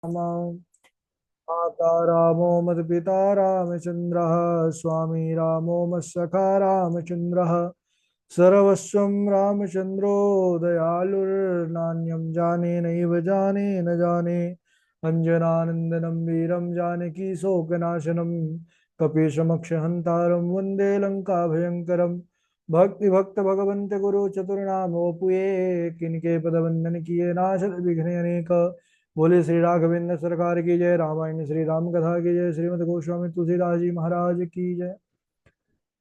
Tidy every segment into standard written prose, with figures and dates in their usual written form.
राम। माता रामो मत्पिता रामचन्द्रः स्वामी रामो मत्सखा रामचन्द्रः सर्वस्वं रामचन्द्रो दयालुर्नान्यं जाने नैव जाने न जाने अञ्जनानन्दनं वीरं जानकी शोकनाशनं कपीशमक्षहन्तारं वन्दे लङ्काभयङ्करं भक्तिभक्त भगवन्त गुरु चतुर्नामोऽपुये किनके पदवन्दन किए नाशद विघ्न अनेक। बोले श्री राघवेंद्र सरकार की जय। रामायण श्री राम कथा की जय। श्रीमद गोस्वामी तुलसीदास जी महाराज की जय।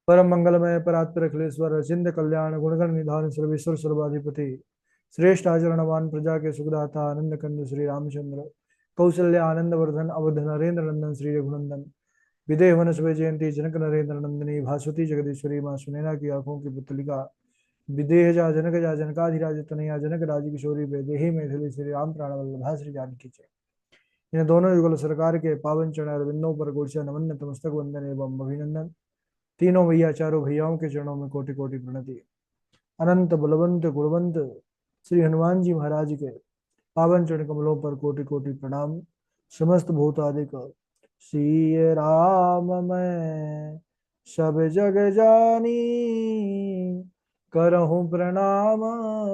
परम मंगलमय परात्पर अखिलेश्वर चिंत कल्याण गुणगण निधान सर्वेश्वर सर्वाधिपति श्रेष्ठ आचरणवान प्रजा के सुखदाता आनंद कंद श्री रामचंद्र कौशल्य आनंद वर्धन अवध नरेंद्र नंदन श्री रघुनंदन विदेह वनस्पति जयंती जनक नरेंद्र नंदिनी भास्वती जगदीश्वरी माँ सुनैना की आंखों की पुतलिका विदेह जा जनकाधिराज तनया जनक राज किशोरी वैदेही मैथिली श्री राम प्राण वल्लभा श्री जानकी जय। इन दोनों युगल सरकार के पावन चरण अरविंदों पर गोरचा नमन नतमस्तक वंदन एवं अभिनंदन। तीनों भैया चारों भैयाओं के चरणों में कोटि कोटि प्रणति। अनंत बलवंत गुणवंत श्री हनुमान जी महाराज के पावन चरण कमलों पर कोटि कोटि प्रणाम। समस्त भूतादिक श्री राम मैं सब जग जानी करहूँ प्रणाम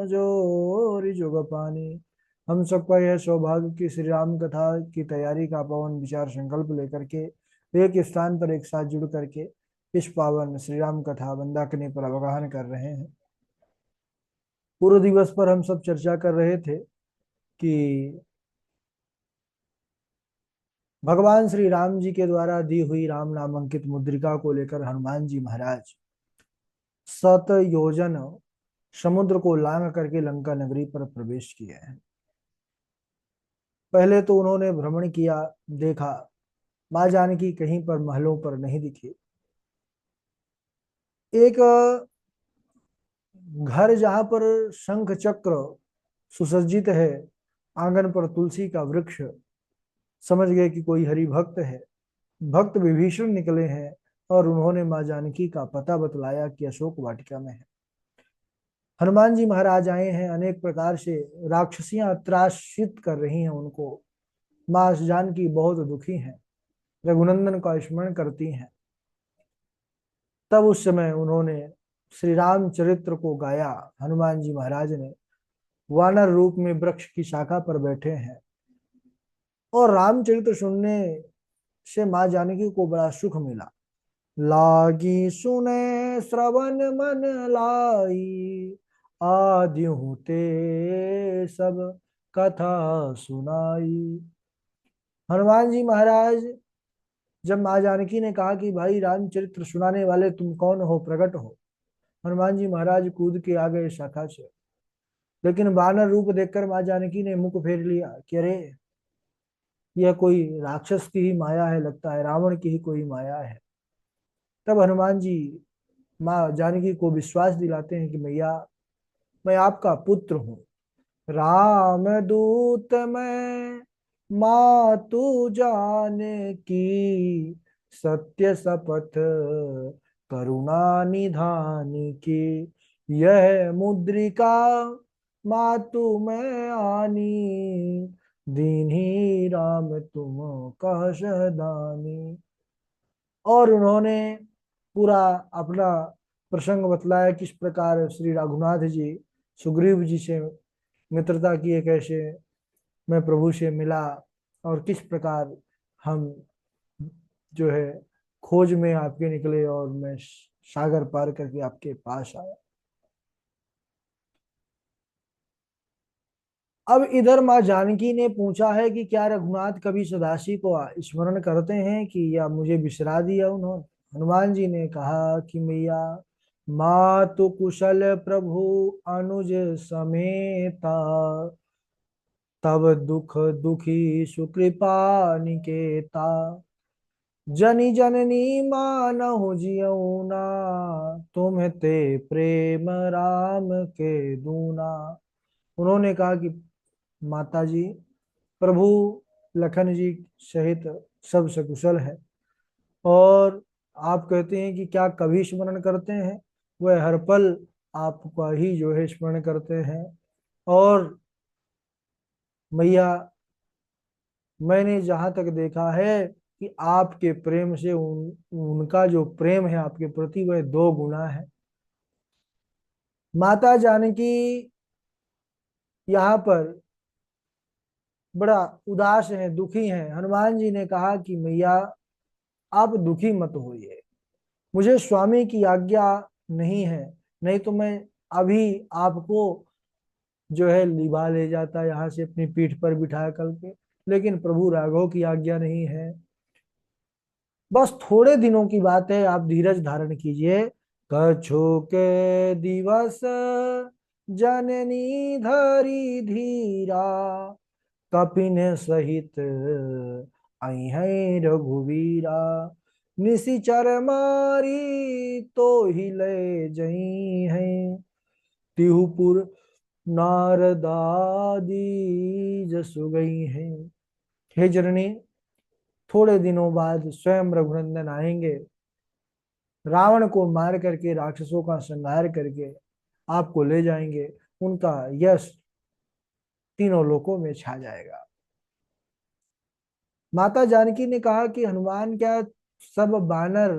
जोरि जुग पानी। हम सबका यह सौभाग्य कि श्री राम कथा की तैयारी का पावन विचार संकल्प लेकर के एक स्थान पर एक साथ जुड़ करके इस पावन श्री राम कथा वंदाकिनी पर अवगाहन कर रहे हैं। पूर्व दिवस पर हम सब चर्चा कर रहे थे कि भगवान श्री राम जी के द्वारा दी हुई राम नामांकित मुद्रिका को लेकर हनुमान जी महाराज 7 योजन समुद्र को लांघ करके लंका नगरी पर प्रवेश किए हैं। पहले तो उन्होंने भ्रमण किया, देखा मां जानकी कहीं पर महलों पर नहीं दिखी। एक घर जहां पर शंख चक्र सुसज्जित है, आंगन पर तुलसी का वृक्ष, समझ गए कि कोई हरि भक्त है। भक्त विभीषण निकले हैं और उन्होंने मां जानकी का पता बतलाया कि अशोक वाटिका में है। हनुमान जी महाराज आए हैं, अनेक प्रकार से राक्षसियां त्रासित कर रही हैं उनको। मां जानकी बहुत दुखी हैं, रघुनंदन का स्मरण करती हैं। तब उस समय उन्होंने श्री राम चरित्र को गाया। हनुमान जी महाराज ने वानर रूप में वृक्ष की शाखा पर बैठे हैं और रामचरित्र सुनने से मां जानकी को बड़ा सुख मिला। लागी सुने श्रवण मन लाई आद्यु ते सब कथा सुनाई। हनुमान जी महाराज जब मां जानकी ने कहा कि भाई रामचरित्र सुनाने वाले तुम कौन हो, प्रकट हो, हनुमान जी महाराज कूद के आ गए शाखा से। लेकिन वानर रूप देखकर मां जानकी ने मुख फेर लिया कि अरे यह कोई राक्षस की ही माया है, लगता है रावण की ही कोई माया है। तब हनुमान जी माँ जानकी को विश्वास दिलाते हैं कि मैया मैं आपका पुत्र हूँ, राम दूत मैं मातु जान की सत्य शपथ करुणा निधान की। यह मुद्रिका मातु मैं आनी दीन्ही राम तुम कह सहदानी। और उन्होंने पूरा अपना प्रसंग बतलाया, किस प्रकार श्री रघुनाथ जी सुग्रीव जी से मित्रता किए, कैसे मैं प्रभु से मिला और किस प्रकार हम जो है खोज में आपके निकले और मैं सागर पार करके आपके पास आया। अब इधर माँ जानकी ने पूछा है कि क्या रघुनाथ कभी सदाशिव को स्मरण करते हैं कि या मुझे बिसरा दिया उन्होंने। हनुमान जी ने कहा कि मैया मातु कुशल प्रभु अनुज समेता तब दुख दुखी सुकृपा निकेता जनी जननी मानहु जियऊना तुम ते प्रेम राम के दूना। उन्होंने कहा कि माता जी प्रभु लखन जी सहित सब सकुशल है और आप कहते हैं कि क्या कभी स्मरण करते हैं, वह हर पल आपका ही जो है स्मरण करते हैं। और मैया मैंने जहां तक देखा है कि आपके प्रेम से उनका जो प्रेम है आपके प्रति वह 2 गुना है। माता जानकी यहाँ पर बड़ा उदास है, दुखी है। हनुमान जी ने कहा कि मैया आप दुखी मत होइए, मुझे स्वामी की आज्ञा नहीं है, नहीं तो मैं अभी आपको जो है लिवा ले जाता यहाँ से अपनी पीठ पर बिठा करके, लेकिन प्रभु राघव की आज्ञा नहीं है। बस थोड़े दिनों की बात है, आप धीरज धारण कीजिए। कछु के दिवस जननी धरी धीरा, कपिन सहित आई है रघुवीरा, निशिचर मारी तो ही ले जई है, तिहुपुर नारदादी जसु गई है। हे जननी, थोड़े दिनों बाद स्वयं रघुनंदन आएंगे, रावण को मार करके राक्षसों का संहार करके आपको ले जाएंगे, उनका यश तीनों लोकों में छा जाएगा। माता जानकी ने कहा कि हनुमान, क्या सब बानर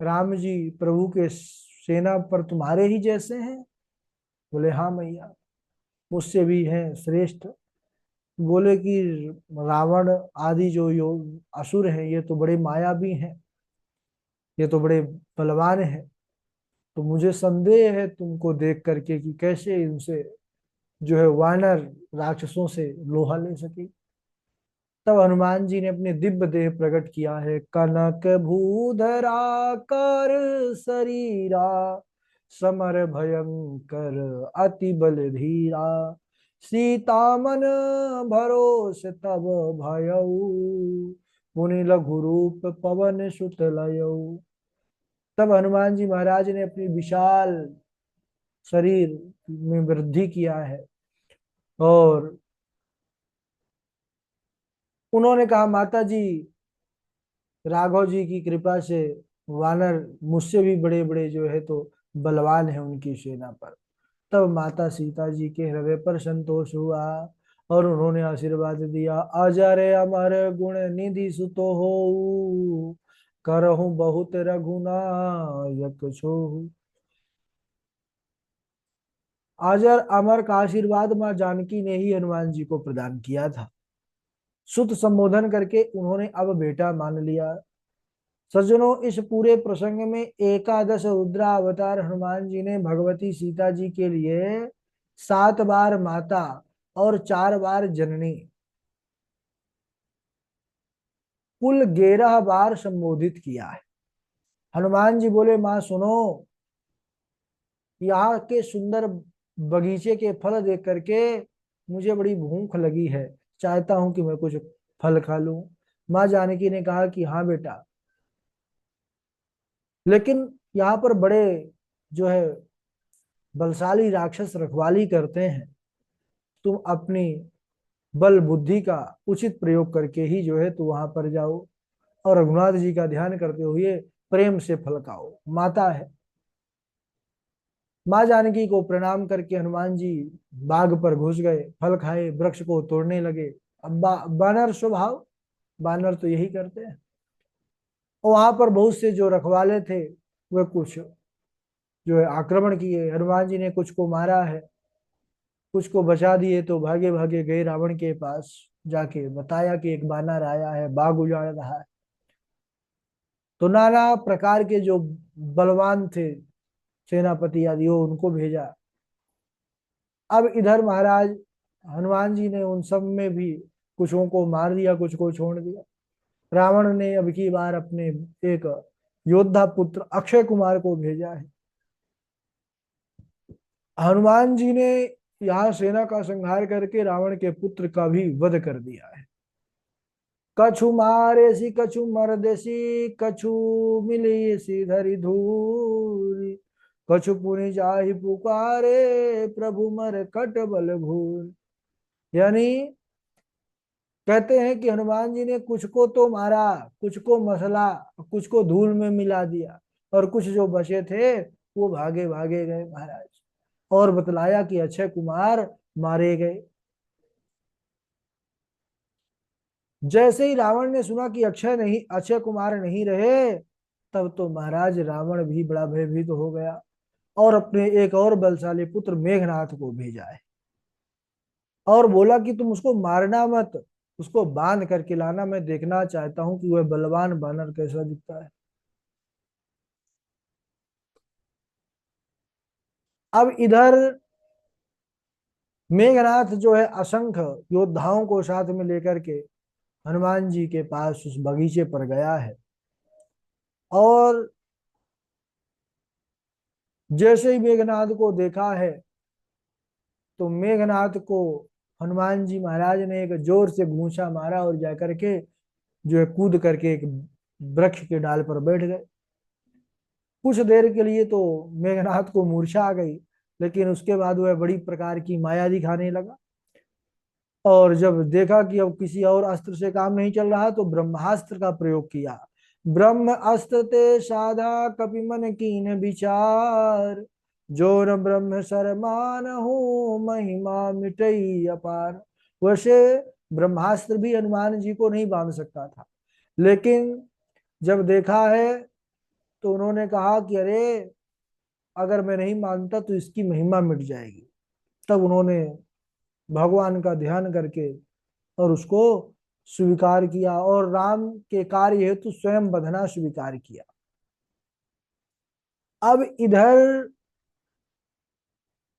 राम जी प्रभु के सेना पर तुम्हारे ही जैसे हैं? बोले हाँ मैया, मुझसे भी हैं श्रेष्ठ। बोले कि रावण आदि जो असुर हैं ये तो बड़े मायावी हैं, ये तो बड़े बलवान हैं, तो मुझे संदेह है तुमको देख करके कि कैसे इनसे जो है वानर राक्षसों से लोहा ले सके। तब हनुमान जी ने अपने दिव्य देह प्रकट किया है। कनक भूधरा कर शरीरा, समर भयंकर अति बल धीरा, सीता मन भरोस तब भयऊ, मुनि लघु रूप पवन सुत लयऊ। तब हनुमान जी महाराज ने अपनी विशाल शरीर में वृद्धि किया है और उन्होंने कहा माता जी, राघव जी की कृपा से वानर मुझसे भी बड़े बड़े जो है तो बलवान है उनकी सेना पर। तब माता सीता जी के हृदय पर संतोष हुआ और उन्होंने आशीर्वाद दिया। अजर अमर गुण निधि सुतो हो, करहु बहुत रघुनायक छो। अजर अमर का आशीर्वाद मां जानकी ने ही हनुमान जी को प्रदान किया था। सुत संबोधन करके उन्होंने अब बेटा मान लिया। सज्जनों, इस पूरे प्रसंग में एकादश रुद्रावतार हनुमान जी ने भगवती सीता जी के लिए 7 बार माता और 4 बार जननी, कुल 11 बार संबोधित किया है। हनुमान जी बोले माँ सुनो, यहाँ के सुंदर बगीचे के फल देख करके मुझे बड़ी भूख लगी है, चाहता हूं कि मैं कुछ फल खा लूं। माँ जानकी ने कहा कि हाँ बेटा, लेकिन यहाँ पर बड़े जो है बलशाली राक्षस रखवाली करते हैं, तुम अपनी बल बुद्धि का उचित प्रयोग करके ही जो है तो वहां पर जाओ और रघुनाथ जी का ध्यान करते हुए प्रेम से फल खाओ। माता है। माँ जानकी को प्रणाम करके हनुमान जी बाग पर घुस गए, फल खाए, वृक्ष को तोड़ने लगे। अब बानर स्वभाव, बानर तो यही करते हैं। और वहां पर बहुत से जो रखवाले थे वे कुछ जो है आक्रमण किए, हनुमान जी ने कुछ को मारा है, कुछ को बचा दिए, तो भागे भागे गए रावण के पास, जाके बताया कि एक बानर आया है, बाग उजाड़ रहा है। तो नाना प्रकार के जो बलवान थे सेनापति आदि वो उनको भेजा। अब इधर महाराज हनुमान जी ने उन सब में भी कुछों को मार दिया, कुछ को छोड़ दिया। रावण ने अब की बार अपने एक योद्धा पुत्र अक्षय कुमार को भेजा है। हनुमान जी ने यहाँ सेना का संहार करके रावण के पुत्र का भी वध कर दिया है। कछु मारे सी कछु मरदेसी, कछु मिली सी धरी धूरी, कछु पुनि जाहि पुकारे, प्रभु मर कट बल भूर। यानी कहते हैं कि हनुमान जी ने कुछ को तो मारा, कुछ को मसला, कुछ को धूल में मिला दिया, और कुछ जो बचे थे वो भागे भागे गए महाराज। और बतलाया कि अक्षय कुमार मारे गए। जैसे ही रावण ने सुना कि अक्षय कुमार नहीं रहे, तब तो महाराज रावण भी बड़ा भयभीत हो गया और अपने एक और बलशाली पुत्र मेघनाथ को भेजा है और बोला कि तुम उसको मारना मत, उसको बांध करके लाना, मैं देखना चाहता हूं कि वह बलवान बानर कैसा दिखता है। अब इधर मेघनाथ जो है असंख्य योद्धाओं को साथ में लेकर के हनुमान जी के पास उस बगीचे पर गया है। और जैसे ही मेघनाथ को देखा है, तो मेघनाथ को हनुमान जी महाराज ने एक जोर से घूंसा मारा और जाकर के जो है कूद करके एक वृक्ष के डाल पर बैठ गए। कुछ देर के लिए तो मेघनाथ को मूर्छा आ गई, लेकिन उसके बाद वह बड़ी प्रकार की माया दिखाने लगा। और जब देखा कि अब किसी और अस्त्र से काम नहीं चल रहा, तो ब्रह्मास्त्र का प्रयोग किया। ब्रह्म अस्त्र ते साधा कपि मन कीन विचार, जो न ब्रह्म सरमान हो महिमा मिटई अपार। वैसे ब्रह्मास्त्र भी हनुमान जी को नहीं बांध सकता था, लेकिन जब देखा है तो उन्होंने कहा कि अरे, अगर मैं नहीं मानता तो इसकी महिमा मिट जाएगी। तब उन्होंने भगवान का ध्यान करके और उसको स्वीकार किया और राम के कार्य हेतु स्वयं बंधना स्वीकार किया। अब इधर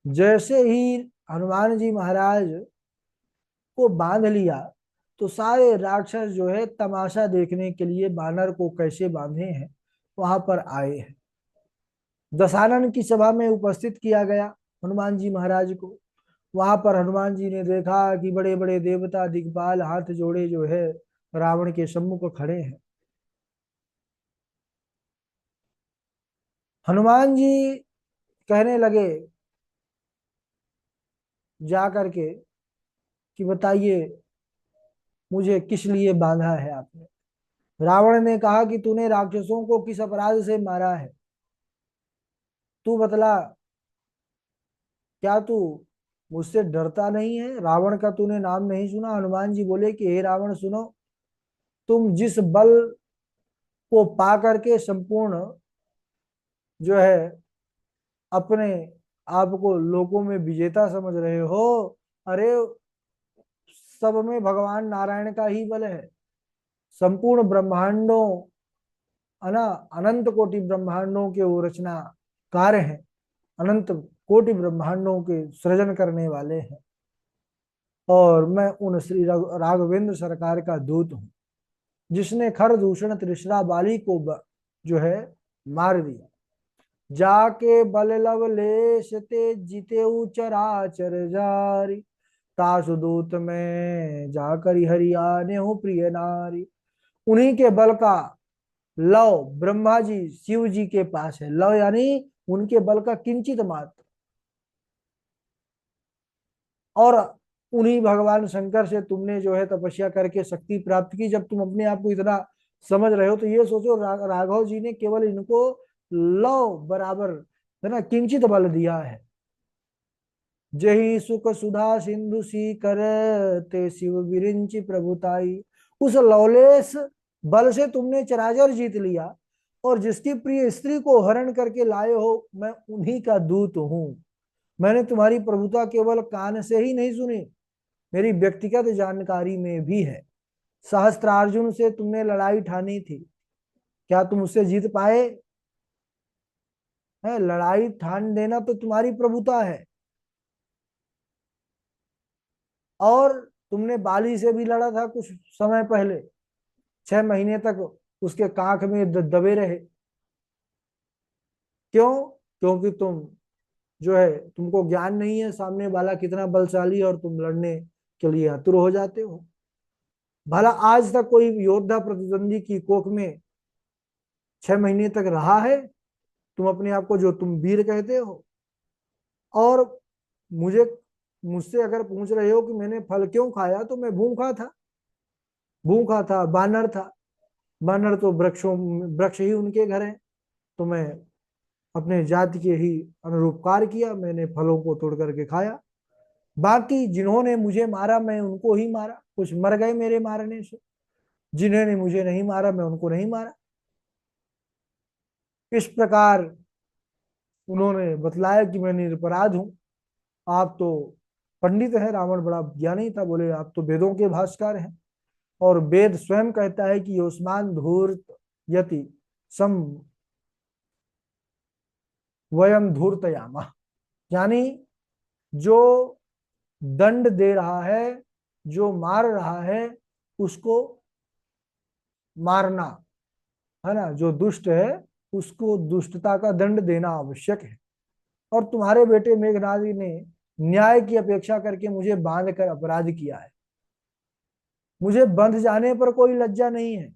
जैसे ही हनुमान जी महाराज को बांध लिया, तो सारे राक्षस जो है तमाशा देखने के लिए बानर को कैसे बांधे हैं वहां पर आए हैं। दशानन की सभा में उपस्थित किया गया हनुमान जी महाराज को। वहां पर हनुमान जी ने देखा कि बड़े बड़े देवता दिग्पाल हाथ जोड़े जो है रावण के सम्मुख खड़े हैं। हनुमान जी कहने लगे जा करके कि बताइए मुझे किस लिए बांधा है आपने। रावण ने कहा कि तूने राक्षसों को किस अपराध से मारा है, तू बतला, क्या तू मुझसे डरता नहीं है? रावण का तूने नाम नहीं सुना? हनुमान जी बोले कि हे रावण सुनो, तुम जिस बल को पा करके संपूर्ण जो है अपने आप को लोगों में विजेता समझ रहे हो, अरे सब में भगवान नारायण का ही बल है। संपूर्ण ब्रह्मांडों, है ना, अनंत कोटि ब्रह्मांडों के वो रचना कार्य हैं, अनंत कोटि ब्रह्मांडों के सृजन करने वाले हैं। और मैं उन श्री राघवेंद्र सरकार का दूत हूँ, जिसने खर दूषण त्रिशरा बाली को जो है मार दिया। जाके बल लवलेश ते जीते चराचर जारी, तासु दूत में जाकर हरियाने हो प्रिय नारी। उन्हीं के बल का लव ब्रह्मा जी शिव जी के पास है। लव यानी उनके बल का किंचित मात्र। और उन्हीं भगवान शंकर से तुमने जो है तपस्या करके शक्ति प्राप्त की। जब तुम अपने आप को इतना समझ रहे हो, तो ये सोचो राघव जी ने केवल इनको लव बराबर, है ना, किंचित बल दिया है। जही सुख सुधा सिंधु सी कर, ते शिव विरिंचि प्रभुताई। उस लवलेस बल से तुमने चराचर जीत लिया, और जिसकी प्रिय स्त्री को हरण करके लाए हो, मैं उन्हीं का दूत हूं। मैंने तुम्हारी प्रभुता केवल कान से ही नहीं सुनी, मेरी व्यक्तिगत जानकारी में भी है। सहस्त्रार्जुन से तुमने लड़ाई ठानी थी, क्या तुम उससे जीत पाए? है, लड़ाई ठान देना तो तुम्हारी प्रभुता है। और तुमने बाली से भी लड़ा था कुछ समय पहले, 6 महीने तक उसके कांख में दबे रहे। क्यों? क्योंकि तुम जो है, तुमको ज्ञान नहीं है सामने वाला कितना बलशाली है, और तुम लड़ने के लिए आतुर हो जाते हो। भला आज तक कोई योद्धा प्रतिद्वंदी की कोख में 6 महीने तक रहा है? तुम अपने आप को जो तुम वीर कहते हो। और मुझे मुझसे अगर पूछ रहे हो कि मैंने फल क्यों खाया, तो मैं भूखा था। भूखा था, बानर था। बानर तो वृक्ष ही उनके घर हैं। तो मैं अपने जाति के ही अनुरूप कार्य किया, मैंने फलों को तोड़ करके खाया। बाकी जिन्होंने मुझे मारा, मैं उनको ही मारा, कुछ मर गए मेरे मारने से। जिन्होंने मुझे नहीं मारा मैं उनको नहीं मारा। इस प्रकार उन्होंने बतलाया कि मैं निरपराध हूं। आप तो पंडित हैं। रावण बड़ा ज्ञानी था, बोले आप तो वेदों के भाष्यकार हैं, और वेद स्वयं कहता है कि योस्मान धूर्त यति सम वयम धूर्तयामा, यानी जो दंड दे रहा है, जो मार रहा है, उसको मारना, है ना, जो दुष्ट है उसको दुष्टता का दंड देना आवश्यक है। और तुम्हारे बेटे मेघनाद ने न्याय की अपेक्षा करके मुझे बांध कर अपराध किया है। मुझे बंध जाने पर कोई लज्जा नहीं है,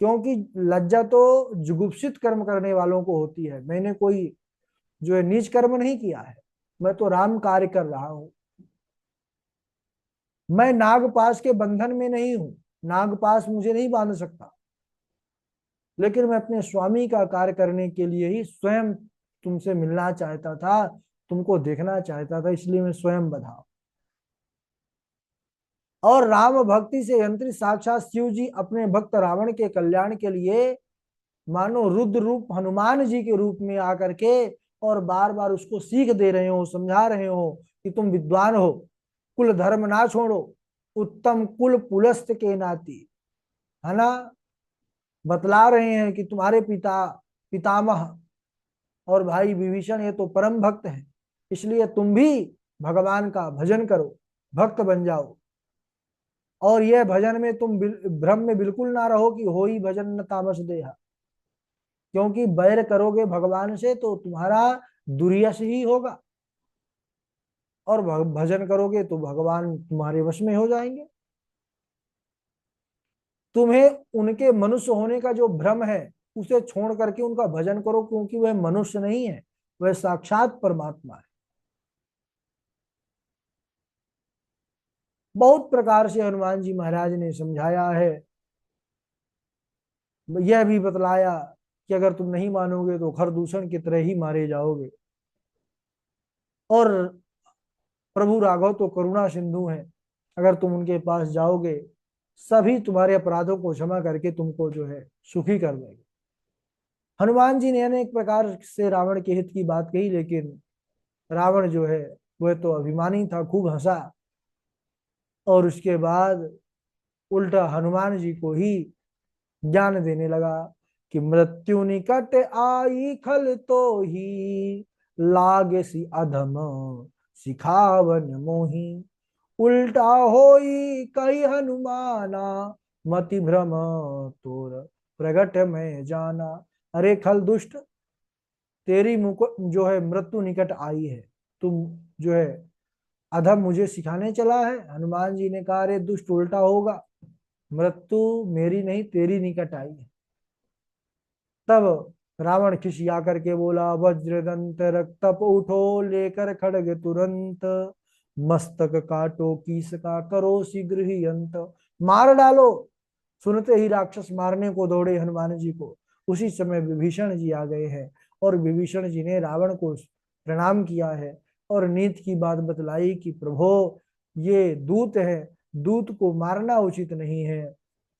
क्योंकि लज्जा तो जुगुप्सित कर्म करने वालों को होती है। मैंने कोई जो है नीच कर्म नहीं किया है, मैं तो राम कार्य कर रहा हूं। मैं नागपाश के बंधन में नहीं हूं, नागपाश मुझे नहीं बांध सकता, लेकिन मैं अपने स्वामी का कार्य करने के लिए ही स्वयं तुमसे मिलना चाहता था, तुमको देखना चाहता था, इसलिए मैं स्वयं बधा। और राम भक्ति से यंत्रित साक्षात शिव जी अपने भक्त रावण के कल्याण के लिए मानो रुद्र रूप हनुमान जी के रूप में आकर के और बार बार उसको सीख दे रहे हो, समझा रहे हो कि तुम विद्वान हो, कुल धर्म ना छोड़ो, उत्तम कुल पुलस्त के नाती, है ना। बतला रहे हैं कि तुम्हारे पिता पितामह और भाई विभीषण ये तो परम भक्त हैं, इसलिए तुम भी भगवान का भजन करो, भक्त बन जाओ। और यह भजन में तुम भ्रम में बिल्कुल ना रहो कि हो ही भजन न तामस देहा, क्योंकि बैर करोगे भगवान से तो तुम्हारा दुर्यश ही होगा, और भजन करोगे तो भगवान तुम्हारे वश में हो जाएंगे। तुम्हें उनके मनुष्य होने का जो भ्रम है उसे छोड़ करके उनका भजन करो, क्योंकि वह मनुष्य नहीं है, वह साक्षात परमात्मा है। बहुत प्रकार से हनुमान जी महाराज ने समझाया है। यह भी बतलाया कि अगर तुम नहीं मानोगे तो खरदूषण की तरह ही मारे जाओगे। और प्रभु राघव तो करुणा सिंधु हैं, अगर तुम उनके पास जाओगे सभी तुम्हारे अपराधों को क्षमा करके तुमको जो है सुखी कर देंगे। हनुमान जी ने अनेक प्रकार से रावण के हित की बात कही, लेकिन रावण जो है वह तो अभिमानी था, खूब हंसा, और उसके बाद उल्टा हनुमान जी को ही ज्ञान देने लगा कि मृत्यु निकट आई खल तो ही लागे सी अधम सिखावन मोही, उल्टा होई कही हनुमाना मति भ्रम तोर प्रगट में जाना। अरे खल दुष्ट, तेरी मुको जो है मृत्यु निकट आई है, तुम जो है अधम मुझे सिखाने चला है। हनुमान जी ने कहा अरे दुष्ट, उल्टा होगा, मृत्यु मेरी नहीं तेरी निकट आई है। तब रावण खिसिया करके बोला वज्रदंत रक्तप उठो लेकर खड़ग तुरंत, मस्तक काटो कीस का करो शीघ्र ही अंत, मार डालो। सुनते ही राक्षस मारने को दौड़े हनुमान जी को। उसी समय विभीषण जी आ गए हैं, और विभीषण जी ने रावण को प्रणाम किया है और नीति की बात बतलाई कि प्रभो ये दूत है, दूत को मारना उचित नहीं है।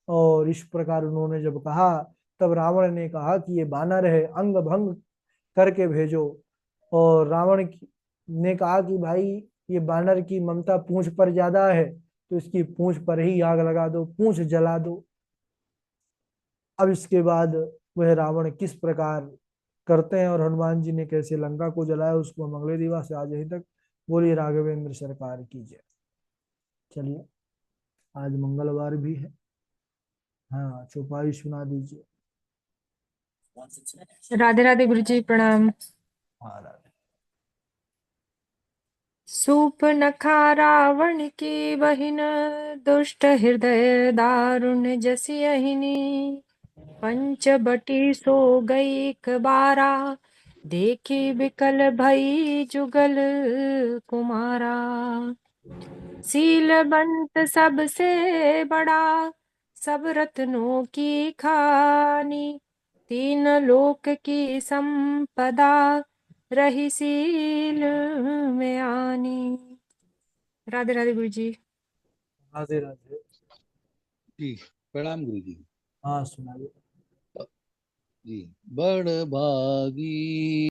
और इस प्रकार उन्होंने जब कहा, तब रावण ने कहा कि ये बानर है, अंग भंग करके भेजो। और रावण ने कहा कि भाई ये बानर की ममता पूंछ पर ज्यादा है, तो इसकी पूंछ पर ही आग लगा दो, पूंछ जला दो। अब इसके बाद वह रावण किस प्रकार करते हैं और हनुमान जी ने कैसे लंका को जलाया, उसको हम अगले दिवस से आज यहीं तक। बोलिए राघवेंद्र सरकार की जय। चलिए, आज मंगलवार भी है। हाँ, चौपाई सुना दीजिए। राधे राधे गुरु जी, प्रणाम। हाँ राधे। सूपनखा रावण की बहिन, दुष्ट हृदय दारुण जसी अहिनी, पंचबटी सो गई एक बारा, देखी बिकल भई जुगल कुमारा। सीलबंत सबसे बड़ा, सब रत्नों की खानी, तीन लोक की संपदा, रही सील में आनी। राधे राधे गुरु जी। राधे राधे। जी, प्रणाम गुरु जी। हाँ सुनाइए। जी। बड़ भागी